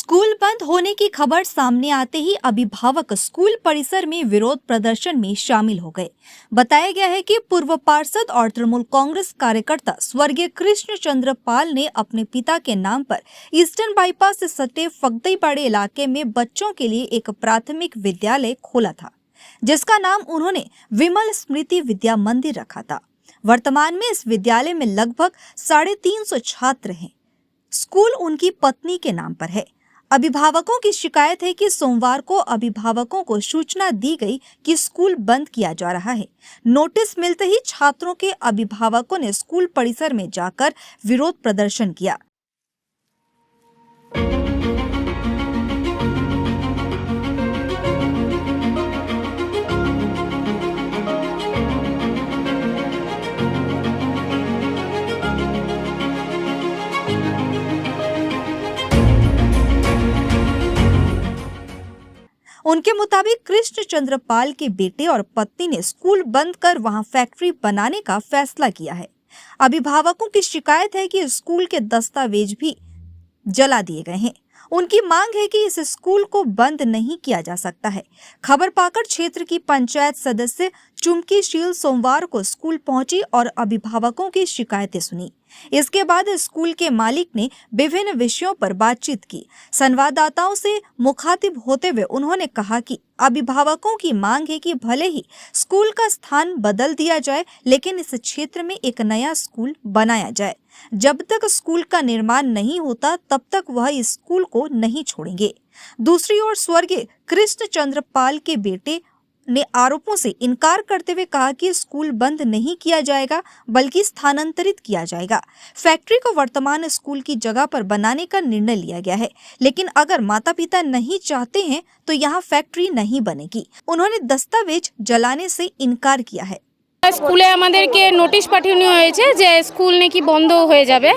School बंद होने की खबर सामने आते ही अभिभावक स्कूल परिसर में विरोध प्रदर्शन में शामिल हो गए। बताया गया है कि पूर्व पार्षद और तृणमूल कांग्रेस कार्यकर्ता स्वर्गीय कृष्ण चंद्र पाल ने अपने पिता के नाम पर ईस्टर्न बाईपास से सटे फगदईपाड़े इलाके में बच्चों के लिए एक प्राथमिक विद्यालय खोला था, जिसका नाम उन्होंने विमल स्मृति विद्या मंदिर रखा था। वर्तमान में इस विद्यालय में लगभग 350 छात्र हैं। स्कूल उनकी पत्नी के नाम पर है। अभिभावकों की शिकायत है कि सोमवार को अभिभावकों को सूचना दी गई कि स्कूल बंद किया जा रहा है। नोटिस मिलते ही छात्रों के अभिभावकों ने स्कूल परिसर में जाकर विरोध प्रदर्शन किया। उनके मुताबिक कृष्ण चंद्र पाल के बेटे और पत्नी ने स्कूल बंद कर वहां फैक्ट्री बनाने का फैसला किया है। अभिभावकों की शिकायत है कि स्कूल के दस्तावेज भी जला दिए गए हैं। उनकी मांग है कि इस स्कूल को बंद नहीं किया जा सकता है। खबर पाकर क्षेत्र की पंचायत सदस्य चुमकी शील सोमवार को स्कूल पहुंची और अभिभावकों की शिकायतें सुनी। इसके बाद स्कूल के मालिक ने विभिन्न विषयों पर बातचीत की। संवाददाताओं से मुखातिब होते हुए उन्होंने कहा कि अभिभावकों की मांग है कि भले ही स्कूल का स्थान बदल दिया जाए, लेकिन इस क्षेत्र में एक नया स्कूल बनाया जाए। जब तक स्कूल का निर्माण नहीं होता, तब तक वह इस स्कूल को नहीं छोड़ेंगे। दूसरी ओर स्वर्गीय कृष्ण चंद्र पाल के बेटे ने आरोपों से इनकार करते हुए कहा कि स्कूल बंद नहीं किया जाएगा, बल्कि स्थानांतरित किया जाएगा। फैक्ट्री को वर्तमान स्कूल की जगह पर बनाने का निर्णय लिया गया है, लेकिन अगर माता पिता नहीं चाहते हैं तो यहाँ फैक्ट्री नहीं बनेगी। उन्होंने दस्तावेज जलाने से इनकार किया है। স্কুলে আমাদেরকে নোটিশ পাঠানো হয়েছে যে স্কুল নাকি বন্ধ হয়ে যাবে,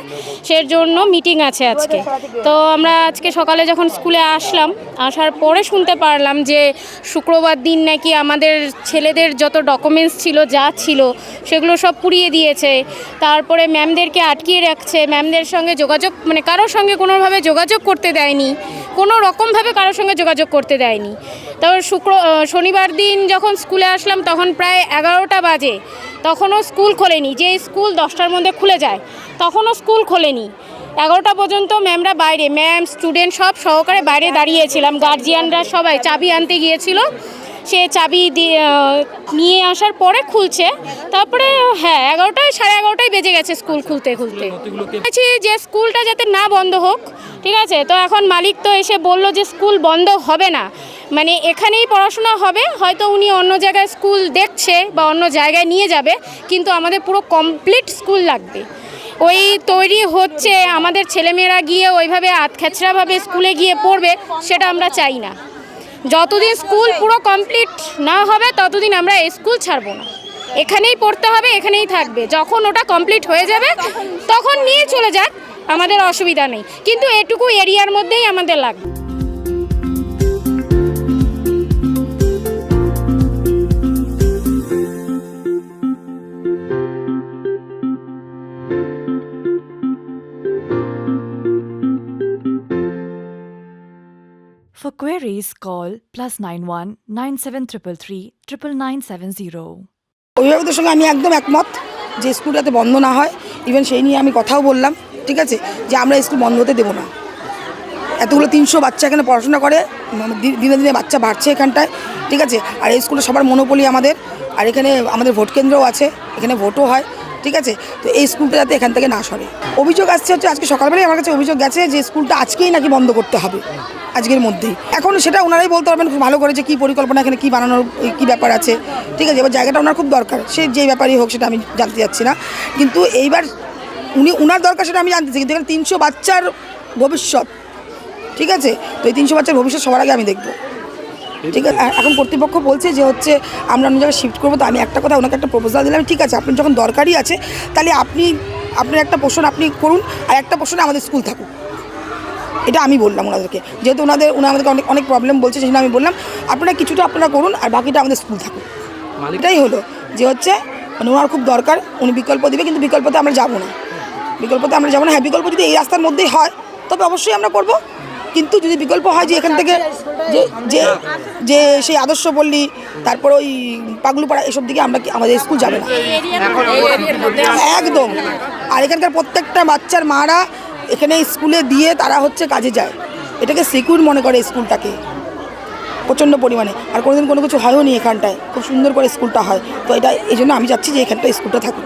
সেই জন্য মিটিং আছে আজকে। তো আমরা আজকে সকালে যখন স্কুলে আসার পরে শুনতে পারলাম যে শুক্রবার দিন নাকি আমাদের ছেলেদের যত ডকুমেন্টস ছিল, যা ছিল সেগুলো সব পুড়িয়ে দিয়েছে। তারপরে ম্যামদেরকে আটকিয়ে রাখছে, ম্যামদের সঙ্গে যোগাযোগ কারোর সঙ্গে কোনোভাবে যোগাযোগ করতে দেয়নি, কোনো রকমভাবে কারোর সঙ্গে যোগাযোগ করতে দেয়নি। তারপর শনিবার দিন যখন স্কুলে আসলাম তখন প্রায় 11টা বাজে, তখনও স্কুল খোলেনি। যে স্কুল 10টার মধ্যে খুলে যায় তখনও স্কুল খোলেনি। 11টা পর্যন্ত ম্যামরা বাইরে, ম্যাম স্টুডেন্ট সব সহকারে বাইরে দাঁড়িয়েছিলাম। গার্জিয়ানরা সবাই চাবি আনতে গিয়েছিল, সে চাবি নিয়ে আসার পরে খুলছে। তারপরে 11টায় 11:30 বেজে গেছে স্কুল খুলতে। বলছি যে স্কুলটা যাতে না বন্ধ হোক, ঠিক আছে। তো এখন মালিক তো এসে বলল যে স্কুল বন্ধ হবে না, মানে এখানেই পড়াশোনা হবে। হয়তো উনি অন্য জায়গায় স্কুল দেখছে বা অন্য জায়গায় নিয়ে যাবে, কিন্তু আমাদের পুরো কমপ্লিট স্কুল লাগবে। ওই তৈরি হচ্ছে, আমাদের ছেলেমেয়েরা গিয়ে ওইভাবে আতখ্যাচড়াভাবে স্কুলে গিয়ে পড়বে, সেটা আমরা চাই না। যতদিন স্কুল পুরো কমপ্লিট না হবে ততদিন আমরা স্কুল ছাড়বো না। এখানেই পড়তে হবে, এখানেই থাকবে। যখন ওটা কমপ্লিট হয়ে যাবে তখন নিয়ে চলে যাক, আমাদের অসুবিধা নেই, কিন্তু এটুকু এরিয়ার মধ্যেই আমাদের লাগবে। For queries, call +91 9733 99970. অভিভাবকদের সঙ্গে আমি একদম একমত যে স্কুল যাতে বন্ধ না হয়। ইভেন সেই নিয়ে আমি কথাও বললাম, ঠিক আছে, যে আমরা স্কুল বন্ধ হতে দেবো না। এতগুলো 300 বাচ্চা এখানে পড়াশোনা করে, দিনে দিনে বাচ্চা বাড়ছে এখানটায়, ঠিক আছে। আর এই স্কুলে সবার মনোপলি আমাদের, আর এখানে আমাদের ভোট কেন্দ্রও আছে, এখানে ভোটও হয়, ঠিক আছে। তো এই স্কুলটা যাতে এখান থেকে না সরে। অভিযোগ আসছে হচ্ছে আজকে সকালবেলায় আমার কাছে অভিযোগ গেছে যে স্কুলটা আজকেই নাকি বন্ধ করতে হবে, আজকের মধ্যেই। এখন সেটা ওনারাই বলতে পারবেন খুব ভালো করে যে কী পরিকল্পনা, এখানে কী বানানোর কী ব্যাপার আছে, ঠিক আছে। এবার জায়গাটা ওনার খুব দরকার, সে যেই ব্যাপারই হোক সেটা আমি জানতে চাচ্ছি না, কিন্তু এইবার উনার দরকার সেটা আমি জানতে চাই। কিন্তু এখানে 300 বাচ্চার ভবিষ্যৎ, ঠিক আছে। তো এই 300 বাচ্চার ভবিষ্যৎ সবার আগে আমি দেখবো, ঠিক আছে। এখন কর্তৃপক্ষ বলছে যে হচ্ছে আমরা অন্য জায়গায় শিফট করবো। তো আমি একটা কথা ওনাকে একটা প্রপোজাল দিলাম, ঠিক আছে, আপনি যখন দরকারই আছে তাহলে আপনার একটা পোর্শন আপনি করুন, আর একটা পোর্শনে আমাদের স্কুল থাকুক। এটা আমি বললাম ওনাদেরকে, যেহেতু ওনারা আমাদেরকে অনেক প্রবলেম বলছে, সেই জন্য আমি বললাম আপনারা কিছুটা আপনারা করুন আর বাকিটা আমাদের স্কুল থাকুক। এটাই হলো যে হচ্ছে মানে ওনার খুব দরকার, উনি বিকল্প দেবে, কিন্তু বিকল্পতে আমরা যাবো না। হ্যাঁ, বিকল্প যদি এই রাস্তার মধ্যেই হয় তবে অবশ্যই আমরা করবো, কিন্তু যদি বিকল্প হয় যে এখান থেকে যে যে যে সেই আদর্শ পল্লী, তারপর ওই পাগলুপাড়া, এসব দিকে আমরা আমাদের স্কুল যাবে না একদম। আর এখানকার প্রত্যেকটা বাচ্চার মারা এখানে স্কুলে দিয়ে তারা হচ্ছে কাজে যায়, এটাকে সিকিউর মনে করে স্কুলটাকে প্রচণ্ড পরিমাণে। আর কোনোদিন কোনো কিছু হয়ও নি, এখানটায় খুব সুন্দর করে স্কুলটা হয়। তো এটা এই জন্য আমি চাচ্ছি যে এখানটায় স্কুলটা থাকুক।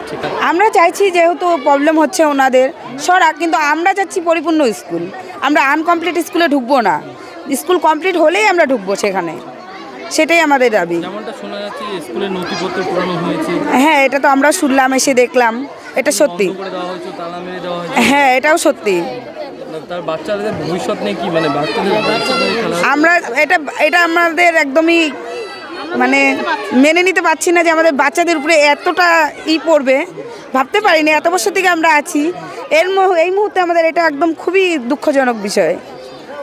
আমরা চাইছি যেহেতু প্রবলেম হচ্ছে ওনাদের সরা, কিন্তু আমরা চাচ্ছি পরিপূর্ণ স্কুল। আমরা আনকমপ্লিট স্কুলে ঢুকবো না, স্কুল কমপ্লিট হলেই আমরা ঢুকবো সেখানে, সেটাই আমাদের দাবি। যেমনটা শোনা যাচ্ছে স্কুলের নথিপত্র পুরানো হয়েছে, হ্যাঁ এটা তো আমরা শুনলাম, এসে দেখলাম, এটা সত্যি। বন্ধ করে দেওয়া হয়েছে, তালা মেরে দেওয়া হয়েছে। হ্যাঁ এটাও সত্যি। তার বাচ্চাদের ভবিষ্যৎ নেই কি, মানে বাচ্চাদের ভবিষ্যৎ নিয়ে খেলা আমরা এটা আমাদের একদমই মানে মেনে নিতে পারছি না যে আমাদের বাচ্চাদের উপরে এতটা পড়বে, ভাবতে পারিনি। এত বছর থেকে আমরা আছি, এই মুহূর্তে আমাদের এটা একদম খুবই দুঃখজনক বিষয়।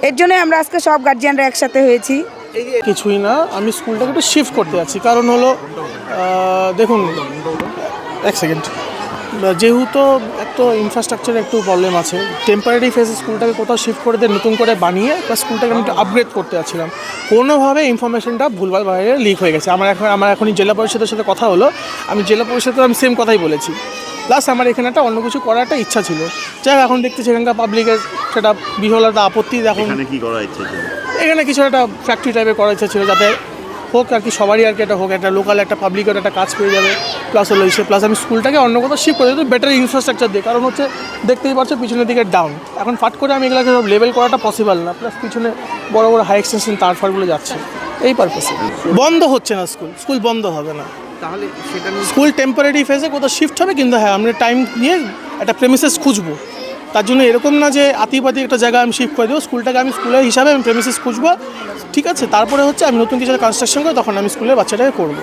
এর জন্যই আমরা আজকে সব গার্জিয়ানরা একসাথে হয়েছি। কিছুই না, আমি স্কুলটাকে একটু শিফট করতে যাচ্ছি। কারণ হলো দেখুন, এক সেকেন্ড, যেহেতু একটু ইনফ্রাস্ট্রাকচারে একটু প্রবলেম আছে, টেম্পারারি ফেসে স্কুলটাকে কোথাও শিফট করে দিয়ে নতুন করে বানিয়ে বা স্কুলটাকে আমি একটু আপগ্রেড করতে যাচ্ছিলাম। কোনোভাবে ইনফরমেশনটা ভুলভাল বাইরে লিক হয়ে গেছে। আমার এখনই জেলা পরিষদের সাথে কথা হলো, আমি জেলা পরিষদে আমি সেম কথাই বলেছি। প্লাস আমার এখানে একটা অন্য কিছু করার একটা ইচ্ছা ছিল। যাই এখন দেখতেছি এখানকার পাবলিকের সেটা বিহল একটা আপত্তি। এখন কি করা ইচ্ছে ছিল? এখানে কিছু একটা ফ্যাক্টরি টাইপের করার ইচ্ছা ছিল, যাতে হোক আর কি, সবারই আর কি একটা হোক, একটা লোকাল একটা পাবলিকের একটা কাজ পেয়ে যাবে। প্লাস হলো এসে প্লাস আমি স্কুলটাকে অন্য কোথাও শিফট করে দিতে, বেটার ইনফ্রাস্ট্রাকচার দিয়ে। কারণ হচ্ছে দেখতেই পাচ্ছ পিছনের দিকে ডাউন, এখন ফাট করে আমি এগুলোকে সব লেভেল করাটা পসিবল না। প্লাস পিছনে বড় বড় হাই এক্সটেনশন তার ফারগুলো যাচ্ছে, এই পারপাসে বন্ধ হচ্ছে না। স্কুল বন্ধ হবে না, তাহলে সেটা স্কুল টেম্পোরারি ফেজে কোথাও শিফট হবে। কিন্তু হ্যাঁ, আমরা টাইম নিয়ে একটা প্রেমিসেস খুঁজবো। তার জন্য এরকম না যে আতিপাতি একটা জায়গায় আমি শিফট করে দেবো স্কুলটাকে। আমি স্কুলের হিসাবে আমি প্রেমিসেস খুঁজবো, ঠিক আছে। তারপরে হচ্ছে আমি নতুন কিছু কনস্ট্রাকশন করে তখন আমি স্কুলের বাচ্চাটাকে করবো।